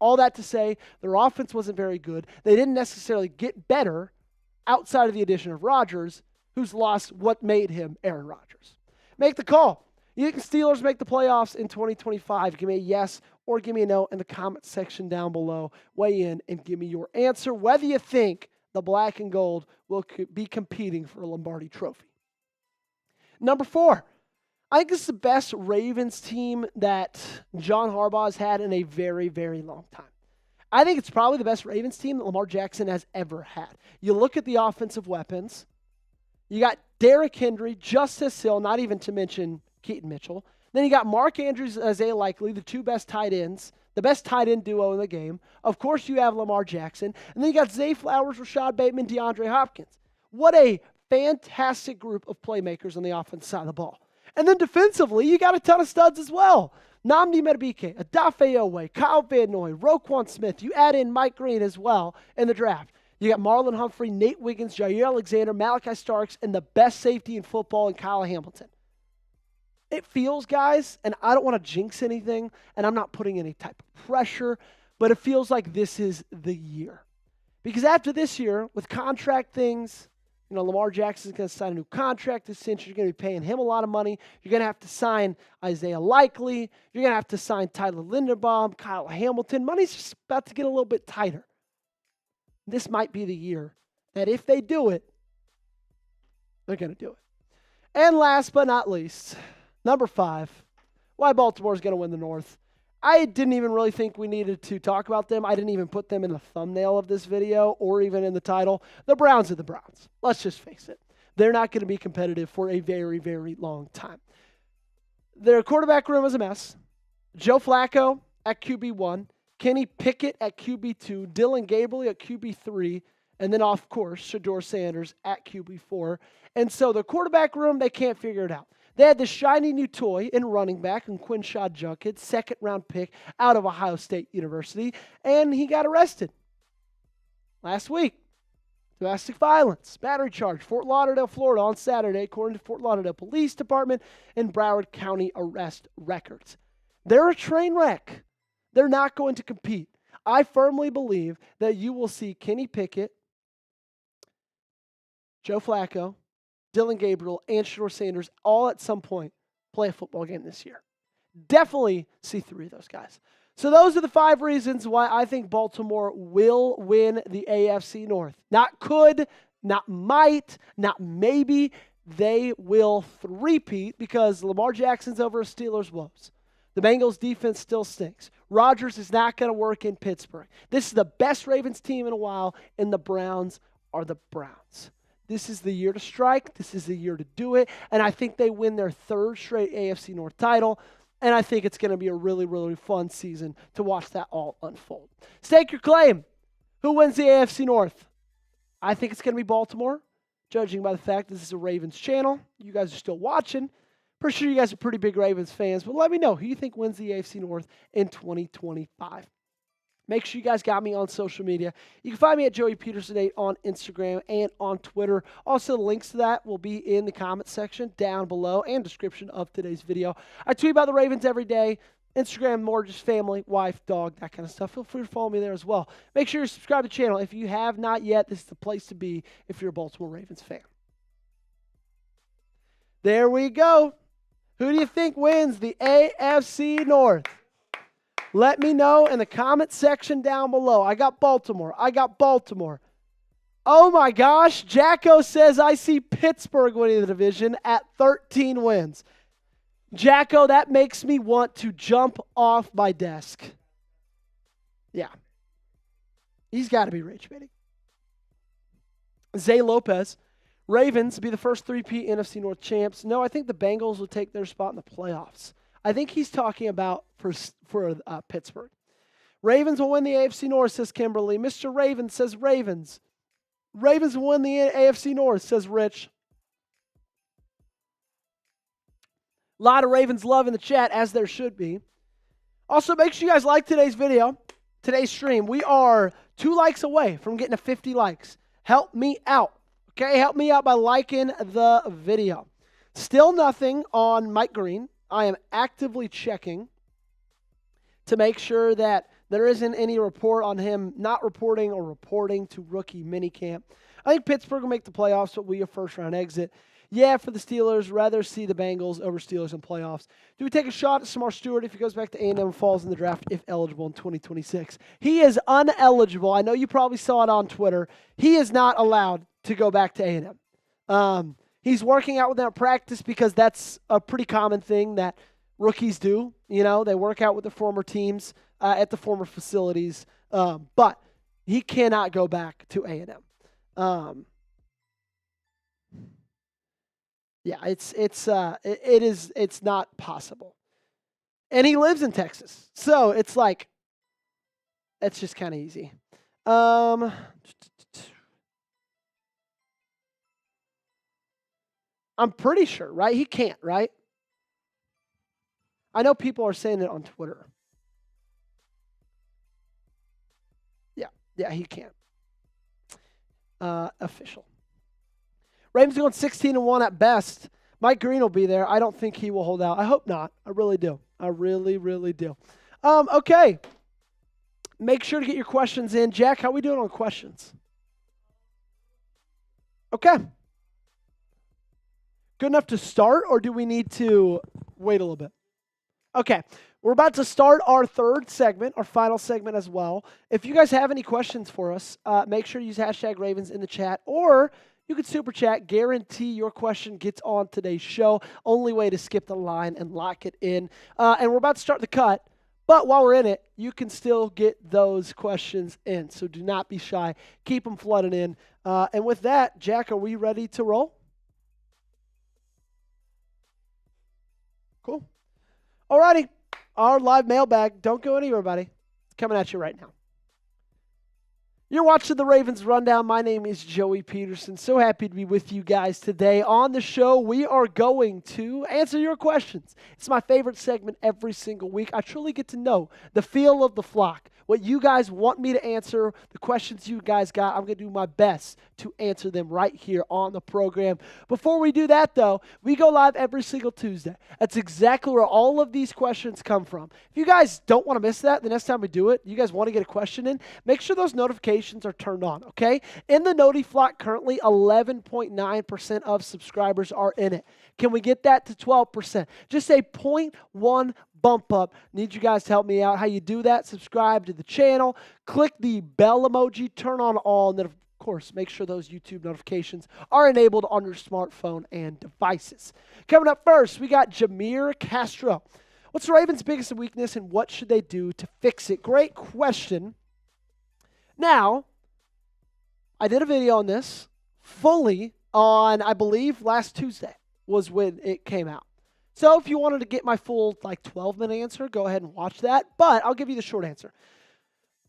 All that to say, their offense wasn't very good. They didn't necessarily get better outside of the addition of Rodgers, who's lost what made him Aaron Rodgers. Make the call. You think Steelers make the playoffs in 2025? Give me a yes or give me a no in the comment section down below. Weigh in and give me your answer, whether you think the black and gold will be competing for a Lombardi trophy. Number 4, I think this is the best Ravens team that John Harbaugh has had in a very, very long time. I think it's probably the best Ravens team that Lamar Jackson has ever had. You look at the offensive weapons. You got Derrick Henry, Justice Hill, not even to mention Keaton Mitchell. Then you got Mark Andrews and Isaiah Likely, the 2 best tight ends, the best tight end duo in the game. Of course, you have Lamar Jackson. And then you got Zay Flowers, Rashad Bateman, DeAndre Hopkins. What a fantastic group of playmakers on the offensive side of the ball. And then defensively, you got a ton of studs as well. Nnamdi Madubuike, Odafe Oweh, Kyle Van Noy, Roquan Smith. You add in Mike Green as well in the draft. You got Marlon Humphrey, Nate Wiggins, Jair Alexander, Malachi Starks, and the best safety in football in Kyle Hamilton. It feels, guys, and I don't want to jinx anything, and I'm not putting any type of pressure, but it feels like this is the year. Because after this year, with contract things, Lamar Jackson's going to sign a new contract this century. You're going to be paying him a lot of money. You're going to have to sign Isaiah Likely. You're going to have to sign Tyler Linderbaum, Kyle Hamilton. Money's just about to get a little bit tighter. This might be the year that if they do it, they're going to do it. And last but not least, number 5, why Baltimore is going to win the North. I didn't even really think we needed to talk about them. I didn't even put them in the thumbnail of this video or even in the title. The Browns are the Browns. Let's just face it. They're not going to be competitive for a very, very long time. Their quarterback room is a mess. Joe Flacco at QB1, Kenny Pickett at QB2, Dylan Gabriel at QB3, and then, of course, Shedeur Sanders at QB4. And so the quarterback room, they can't figure it out. They had the shiny new toy in running back and Quinshad Judkins, second-round pick out of Ohio State University, and he got arrested last week. Domestic violence, battery charge, Fort Lauderdale, Florida on Saturday, according to Fort Lauderdale Police Department and Broward County arrest records. They're a train wreck. They're not going to compete. I firmly believe that you will see Kenny Pickett, Joe Flacco, Dylan Gabriel, and Shedeur Sanders all at some point play a football game this year. Definitely see 3 of those guys. So those are the 5 reasons why I think Baltimore will win the AFC North. Not could, not might, not maybe. They will three-peat because Lamar Jackson's over his Steelers' woes. The Bengals' defense still stinks. Rodgers is not going to work in Pittsburgh. This is the best Ravens team in a while, and the Browns are the Browns. This is the year to strike. This is the year to do it. And I think they win their 3rd straight AFC North title. And I think it's going to be a really, really fun season to watch that all unfold. Stake your claim. Who wins the AFC North? I think it's going to be Baltimore, judging by the fact this is a Ravens channel. You guys are still watching. Pretty sure you guys are pretty big Ravens fans. But let me know who you think wins the AFC North in 2025. Make sure you guys got me on social media. You can find me at Joey Petersen 8 on Instagram and on Twitter. Also, the links to that will be in the comment section down below and description of today's video. I tweet about the Ravens every day. Instagram, more just family, wife, dog, that kind of stuff. Feel free to follow me there as well. Make sure you subscribe to the channel. If you have not yet, this is the place to be if you're a Baltimore Ravens fan. There we go. Who do you think wins the AFC North? Let me know in the comment section down below. I got Baltimore. Oh my gosh. Jacko says I see Pittsburgh winning the division at 13 wins. Jacko, that makes me want to jump off my desk. Yeah. He's got to be rich, baby. Zay Lopez. Ravens be the first 3-peat NFC North champs. No, I think the Bengals will take their spot in the playoffs. I think he's talking about for Pittsburgh. Ravens will win the AFC North, says Kimberly. Mr. Raven says Ravens. Ravens will win the AFC North, says Rich. A lot of Ravens love in the chat, as there should be. Also, make sure you guys like today's video, today's stream. We are 2 likes away from getting to 50 likes. Help me out, okay? Help me out by liking the video. Still nothing on Mike Green. I am actively checking to make sure that there isn't any report on him not reporting or reporting to rookie minicamp. I think Pittsburgh will make the playoffs, but we a first-round exit. Yeah, for the Steelers, rather see the Bengals over Steelers in playoffs. Do we take a shot at Samar Stewart if he goes back to A&M and falls in the draft if eligible in 2026? He is uneligible. I know you probably saw it on Twitter. He is not allowed to go back to A&M. He's working out with them at practice because that's a pretty common thing that rookies do. You know, they work out with the former teams at the former facilities. But he cannot go back to A&M. Yeah, it's not possible. And he lives in Texas. So it's like, it's just kind of easy. I'm pretty sure, right? He can't, right? I know people are saying it on Twitter. Yeah, he can't. Official. Ravens going 16-1 at best. Mike Green will be there. I don't think he will hold out. I hope not. I really do. I really, really do. Okay. Make sure to get your questions in. Jack, how are we doing on questions? Okay. Good enough to start, or do we need to wait a little bit? Okay. We're about to start our third segment, our final segment as well. If you guys have any questions for us, make sure to use hashtag Ravens in the chat, or you can super chat. Guarantee your question gets on today's show. Only way to skip the line and lock it in. And we're about to start the cut. But while we're in it, you can still get those questions in. So do not be shy. Keep them flooded in. And with that, Jack, are we ready to roll? Cool. Alrighty. Our live mailbag. Don't go anywhere, buddy. It's coming at you right now. You're watching the Ravens Rundown. My name is Joey Petersen. So happy to be with you guys today. On the show, we are going to answer your questions. It's my favorite segment every single week. I truly get to know the feel of the flock, what you guys want me to answer, the questions you guys got. I'm going to do my best to answer them right here on the program. Before we do that, though, we go live every single Tuesday. That's exactly where all of these questions come from. If you guys don't want to miss that, the next time we do it, you guys want to get a question in, make sure those notifications are turned on, okay? In the Noti flock, currently 11.9% of subscribers are in it. Can we get that to 12%? Just a 0.1 bump up. Need you guys to help me out. How you do that? Subscribe to the channel, click the bell emoji, turn on all, and then of course, make sure those YouTube notifications are enabled on your smartphone and devices. Coming up first, we got Jameer Castro. What's the Ravens' biggest weakness and what should they do to fix it? Great question. Now, I did a video on this fully on, I believe, last Tuesday was when it came out. So if you wanted to get my full 12-minute answer, go ahead and watch that. But I'll give you the short answer.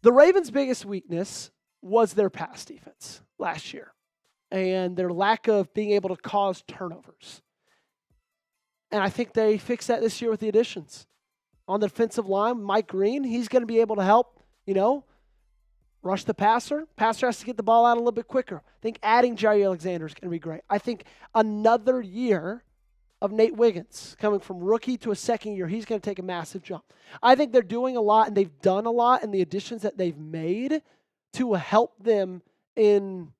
The Ravens' biggest weakness was their pass defense last year and their lack of being able to cause turnovers. And I think they fixed that this year with the additions. On the defensive line, Mike Green, he's going to be able to help, rush the passer. Passer has to get the ball out a little bit quicker. I think adding Jair Alexander is going to be great. I think another year of Nate Wiggins coming from rookie to a second year, he's going to take a massive jump. I think they're doing a lot and they've done a lot in the additions that they've made to help them in,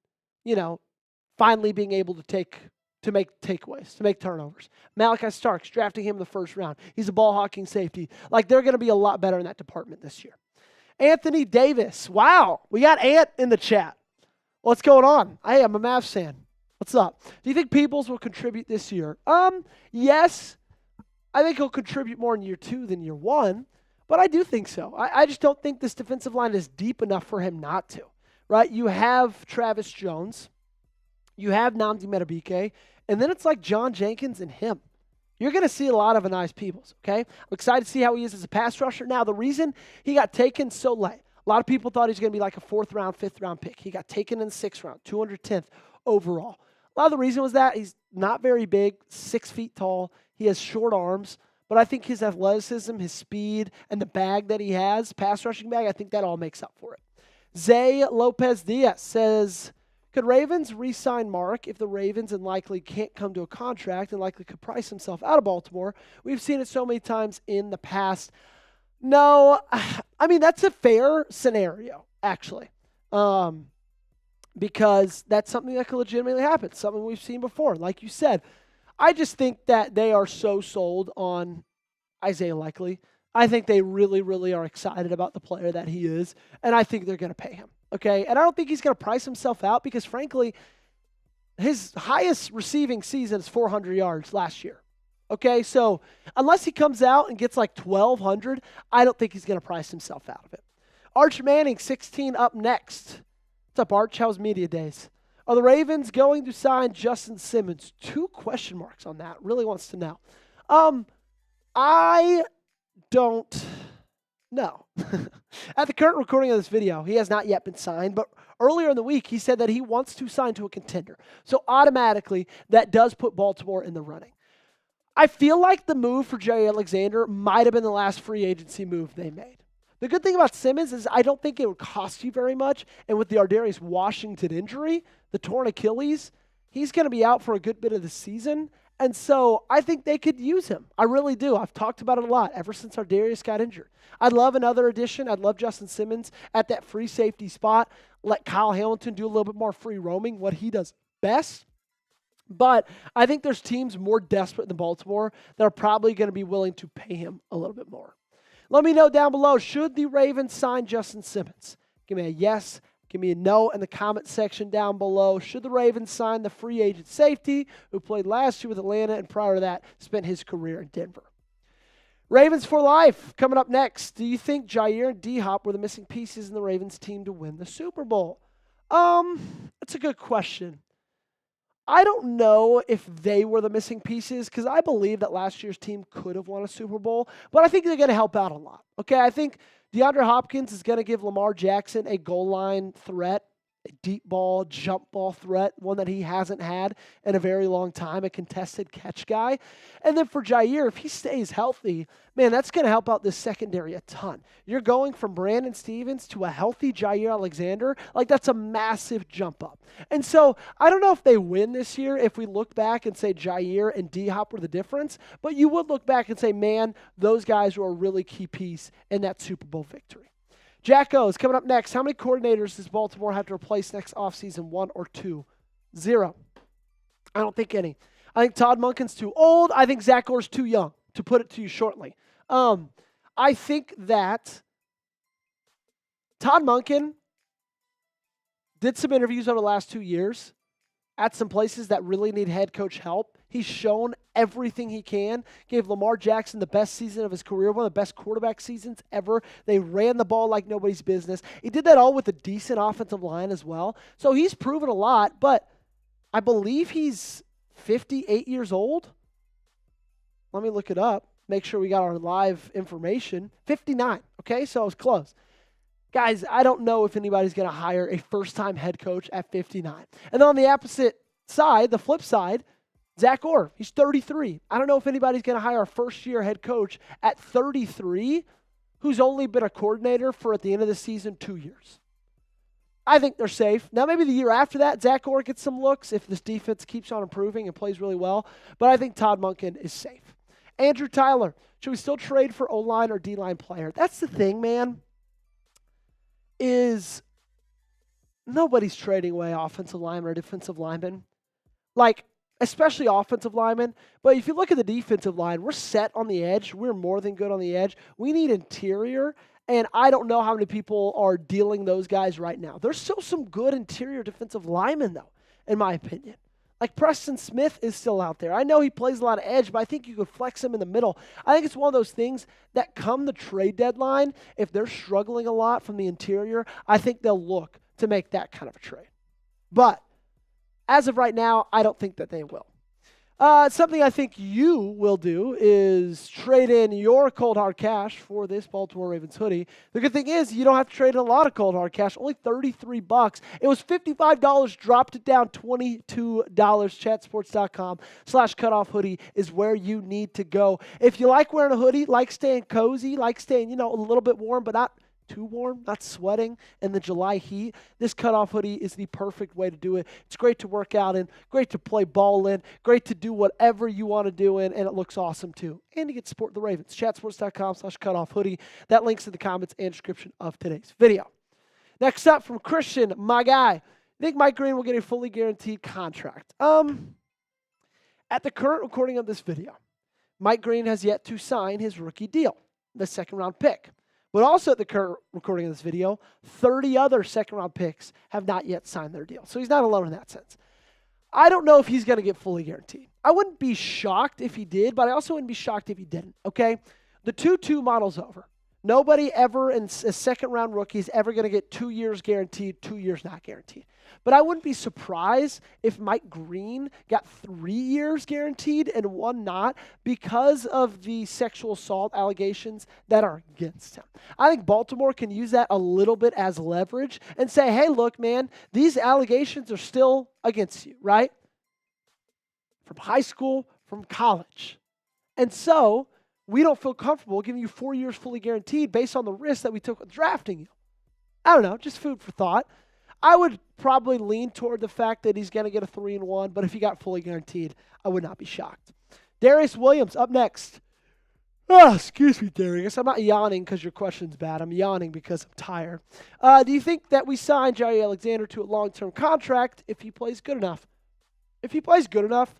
finally being able to make takeaways, to make turnovers. Malachi Starks, drafting him in the first round. He's a ball hawking safety. They're going to be a lot better in that department this year. Anthony Davis. Wow, we got Ant in the chat. What's going on? Hey, I'm a Mavs fan. What's up? Do you think Peebles will contribute this year? Yes. I think he'll contribute more in year 2 than year 1. But I do think so. I just don't think this defensive line is deep enough for him not to, right? You have Travis Jones. You have Nnamdi Madubuike. And then it's like John Jenkins and him. You're going to see a lot of Aeneas Peebles, okay? I'm excited to see how he is as a pass rusher. Now, the reason he got taken so late, a lot of people thought he was going to be like a 4th round, 5th round pick. He got taken in the 6th round, 210th overall. A lot of the reason was that he's not very big, 6 feet tall. He has short arms. But I think his athleticism, his speed, and the bag that he has, pass rushing bag, I think that all makes up for it. Zay Lopez Diaz says, could Ravens re-sign Mark if the Ravens and likely can't come to a contract and likely could price himself out of Baltimore? We've seen it so many times in the past. No, I mean, that's a fair scenario, actually, because that's something that could legitimately happen, something we've seen before. Like you said, I just think that they are so sold on Isaiah Likely. I think they really, really are excited about the player that he is, and I think they're going to pay him, okay? And I don't think he's going to price himself out because, frankly, his highest receiving season is 400 yards last year. Okay, so unless he comes out and gets like 1,200, I don't think he's going to price himself out of it. Arch Manning, 16 up next. What's up, Arch? How's media days? Are the Ravens going to sign Justin Simmons? 2 question marks on that. Really wants to know. I don't know. At the current recording of this video, he has not yet been signed, but earlier in the week, he said that he wants to sign to a contender. So automatically, that does put Baltimore in the running. I feel like the move for Jay Alexander might have been the last free agency move they made. The good thing about Simmons is I don't think it would cost you very much. And with the Ardarius Washington injury, the torn Achilles, he's going to be out for a good bit of the season. And so I think they could use him. I really do. I've talked about it a lot ever since Ardarius got injured. I'd love another addition. I'd love Justin Simmons at that free safety spot. Let Kyle Hamilton do a little bit more free roaming, what he does best. But I think there's teams more desperate than Baltimore that are probably going to be willing to pay him a little bit more. Let me know down below, should the Ravens sign Justin Simmons? Give me a yes, give me a no in the comment section down below. Should the Ravens sign the free agent safety who played last year with Atlanta and prior to that spent his career in Denver? Ravens for life coming up next. Do you think Jair and D-Hop were the missing pieces in the Ravens team to win the Super Bowl? That's a good question. I don't know if they were the missing pieces because I believe that last year's team could have won a Super Bowl, but I think they're going to help out a lot. Okay, I think DeAndre Hopkins is going to give Lamar Jackson a goal line threat, a deep ball, jump ball threat, one that he hasn't had in a very long time, a contested catch guy. And then for Jair, if he stays healthy, man, that's going to help out this secondary a ton. You're going from Brandon Stevens to a healthy Jair Alexander. Like, that's a massive jump up. And so I don't know if they win this year if we look back and say Jair and D-Hop were the difference, but you would look back and say, man, those guys were a really key piece in that Super Bowl victory. Jacko is coming up next. How many coordinators does Baltimore have to replace next offseason? 1 or 2? 0. I don't think any. I think Todd Monken's too old. I think Zach Orr's too young, to put it to you shortly. I think that Todd Monken did some interviews over the last 2 years at some places that really need head coach help. He's shown everything he can. Gave Lamar Jackson the best season of his career, one of the best quarterback seasons ever. They ran the ball like nobody's business. He did that all with a decent offensive line as well. So he's proven a lot, but I believe he's 58 years old. Let me look it up. Make sure we got our live information. 59, okay? So I was close. Guys, I don't know if anybody's going to hire a first-time head coach at 59. And then on the opposite side, the flip side, Zach Orr, he's 33. I don't know if anybody's going to hire a first-year head coach at 33 who's only been a coordinator for, at the end of the season, 2 years. I think they're safe. Now, maybe the year after that, Zach Orr gets some looks if this defense keeps on improving and plays really well. But I think Todd Monken is safe. Andrew Tyler, should we still trade for O-line or D-line player? That's the thing, man, is nobody's trading away offensive lineman or defensive lineman. Like, especially offensive linemen. But if you look at the defensive line, we're set on the edge. We're more than good on the edge. We need interior, and I don't know how many people are dealing those guys right now. There's still some good interior defensive linemen, though, in my opinion. Like Preston Smith is still out there. I know he plays a lot of edge, but I think you could flex him in the middle. I think it's one of those things that come the trade deadline, if they're struggling a lot from the interior, I think they'll look to make that kind of a trade. But as of right now, I don't think that they will. Something I think you will do is trade in your cold hard cash for this Baltimore Ravens hoodie. The good thing is you don't have to trade in a lot of cold hard cash, only $33. It was $55, dropped it down $22. Chatsports.com/cutoff hoodie is where you need to go. If you like wearing a hoodie, like staying cozy, like staying, a little bit warm, but not too warm, not sweating in the July heat, this cutoff hoodie is the perfect way to do it. It's great to work out in, great to play ball in, great to do whatever you want to do in, and it looks awesome too. And you get to support the Ravens. Chatsports.com/cutoff hoodie. That link's in the comments and description of today's video. Next up from Christian, my guy. I think Mike Green will get a fully guaranteed contract. At the current recording of this video, Mike Green has yet to sign his rookie deal, the second-round pick. But also at the current recording of this video, 30 other second-round picks have not yet signed their deal. So he's not alone in that sense. I don't know if he's going to get fully guaranteed. I wouldn't be shocked if he did, but I also wouldn't be shocked if he didn't, okay? The 2-2 model's over. Nobody ever in a second-round rookie is ever going to get 2 years guaranteed, 2 years not guaranteed. But I wouldn't be surprised if Mike Green got 3 years guaranteed and 1 not because of the sexual assault allegations that are against him. I think Baltimore can use that a little bit as leverage and say, hey, look, man, these allegations are still against you, right? From high school, from college. And so we don't feel comfortable giving you 4 years fully guaranteed based on the risk that we took with drafting you. I don't know, just food for thought. I would probably lean toward the fact that he's going to get a 3-1, but if he got fully guaranteed, I would not be shocked. Darius Williams up next. Oh, excuse me, Darius. I'm not yawning because your question's bad. I'm yawning because I'm tired. Do you think that we sign Jair Alexander to a long-term contract if he plays good enough? If he plays good enough,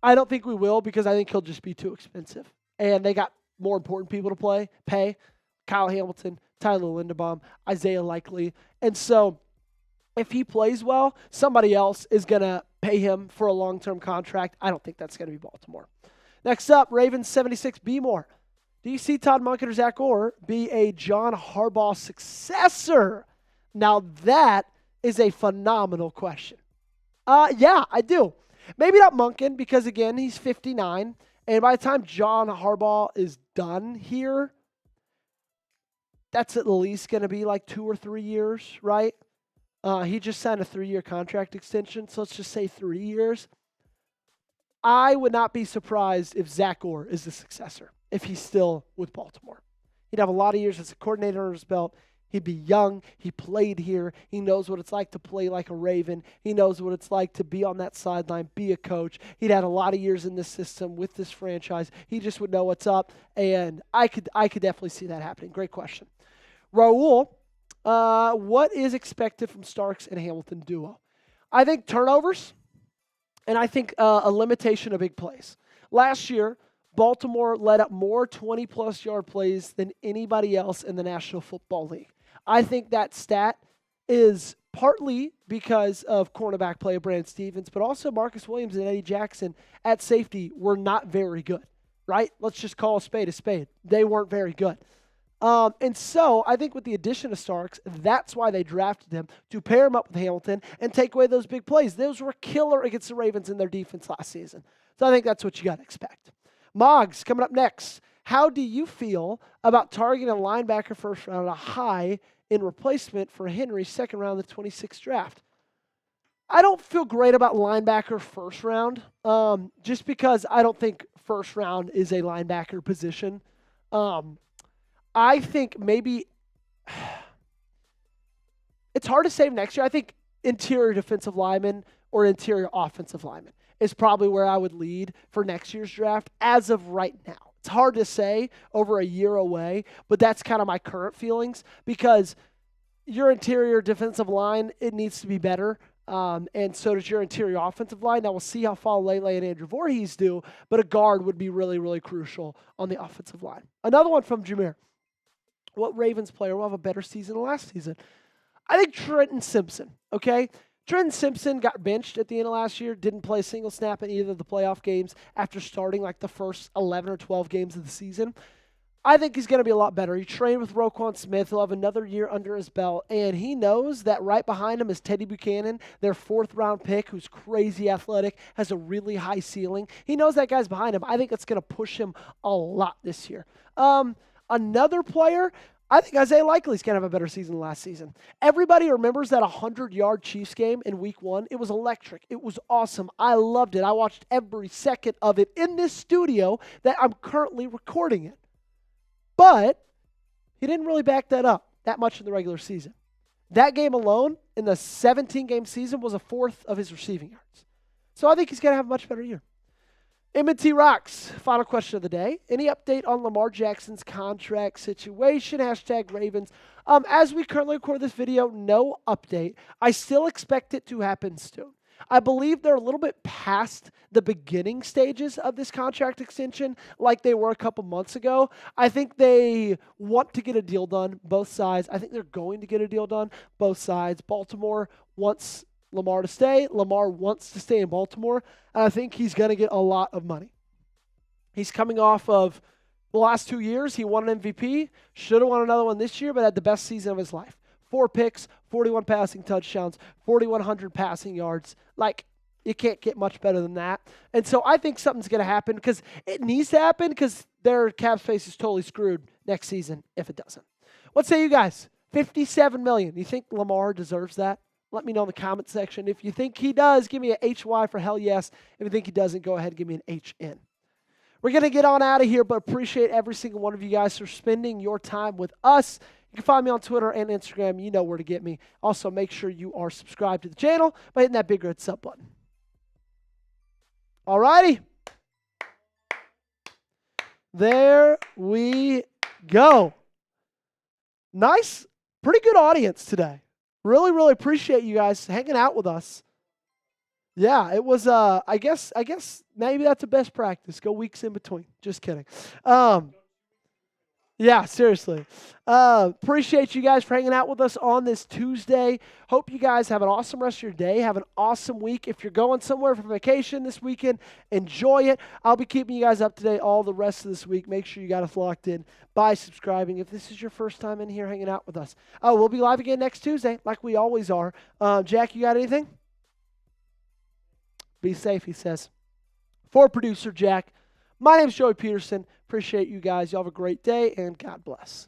I don't think we will because I think he'll just be too expensive. And they got more important people to pay. Kyle Hamilton, Tyler Linderbaum, Isaiah Likely. And so if he plays well, somebody else is going to pay him for a long-term contract. I don't think that's going to be Baltimore. Next up, Ravens 76 B More. Do you see Todd Monken or Zach Orr be a John Harbaugh successor? Now that is a phenomenal question. Yeah, I do. Maybe not Monken because, again, he's 59. And by the time John Harbaugh is done here, that's at least going to be like 2 or 3 years, right? He just signed a 3-year contract extension, so let's just say 3 years. I would not be surprised if Zach Orr is the successor, if he's still with Baltimore. He'd have a lot of years as a coordinator under his belt. He'd be young. He played here. He knows what it's like to play like a Raven. He knows what it's like to be on that sideline, be a coach. He'd had a lot of years in this system with this franchise. He just would know what's up, and I could definitely see that happening. Great question. Raul, what is expected from Starks and Hamilton duo? I think turnovers, and I think a limitation of big plays. Last year, Baltimore led up more 20-plus yard plays than anybody else in the National Football League. I think that stat is partly because of cornerback play of Brandon Stevens, but also Marcus Williams and Eddie Jackson at safety were not very good, right? Let's just call a spade a spade. They weren't very good. And so I think with the addition of Starks, that's why they drafted him, to pair him up with Hamilton and take away those big plays. Those were killer against the Ravens in their defense last season. So I think that's what you got to expect. Moggs, coming up next. How do you feel about targeting a linebacker first round, a high in replacement for Henry's second round of the 26th draft? I don't feel great about linebacker first round, just because I don't think first round is a linebacker position. I think maybe it's hard to say next year. I think interior defensive lineman or interior offensive lineman is probably where I would lead for next year's draft as of right now. It's hard to say over a year away, but that's kind of my current feelings because your interior defensive line, it needs to be better. And so does your interior offensive line. Now we'll see how Falele and Andrew Voorhees do, but a guard would be really, really crucial on the offensive line. Another one from Jameer. What Ravens player will have a better season than last season? I think Trenton Simpson, okay? Trenton Simpson got benched at the end of last year, didn't play a single snap in either of the playoff games after starting like the first 11 or 12 games of the season. I think he's going to be a lot better. He trained with Roquan Smith. He'll have another year under his belt, and he knows that right behind him is Teddy Buchanan, their 4th-round pick, who's crazy athletic, has a really high ceiling. He knows that guy's behind him. I think it's going to push him a lot this year. Another player, I think Isaiah Likely's going to have a better season than last season. Everybody remembers that 100-yard Chiefs game in week 1. It was electric. It was awesome. I loved it. I watched every second of it in this studio that I'm currently recording in. But he didn't really back that up that much in the regular season. That game alone in the 17-game season was a 4th of his receiving yards. So I think he's going to have a much better year. M&T Rocks, final question of the day. Any update on Lamar Jackson's contract situation? Hashtag Ravens. As we currently record this video, no update. I still expect it to happen soon. I believe they're a little bit past the beginning stages of this contract extension like they were a couple months ago. I think they want to get a deal done, both sides. I think they're going to get a deal done, both sides. Baltimore wants Lamar to stay. Lamar wants to stay in Baltimore, and I think he's going to get a lot of money. He's coming off of the last 2 years. He won an MVP, should have won another one this year, but had the best season of his life. 4 picks, 41 passing touchdowns, 4,100 passing yards. Like, you can't get much better than that. And so I think something's going to happen because it needs to happen because their cap space is totally screwed next season if it doesn't. What say you guys? $57 million. You think Lamar deserves that? Let me know in the comment section. If you think he does, give me an HY for hell yes. If you think he doesn't, go ahead and give me an HN. We're going to get on out of here, but appreciate every single one of you guys for spending your time with us. You can find me on Twitter and Instagram. You know where to get me. Also, make sure you are subscribed to the channel by hitting that big red sub button. All righty. There we go. Nice, pretty good audience today. Really, really appreciate you guys hanging out with us. Yeah, it was, I guess maybe that's the best practice. Go weeks in between. Just kidding. Yeah, seriously. Appreciate you guys for hanging out with us on this Tuesday. Hope you guys have an awesome rest of your day. Have an awesome week. If you're going somewhere for vacation this weekend, enjoy it. I'll be keeping you guys up to date all the rest of this week. Make sure you got us locked in by subscribing if this is your first time in here hanging out with us. Oh, we'll be live again next Tuesday like we always are. Jack, you got anything? Be safe, he says. For producer Jack, my name's Joey Petersen. Appreciate you guys. Y'all have a great day, and God bless.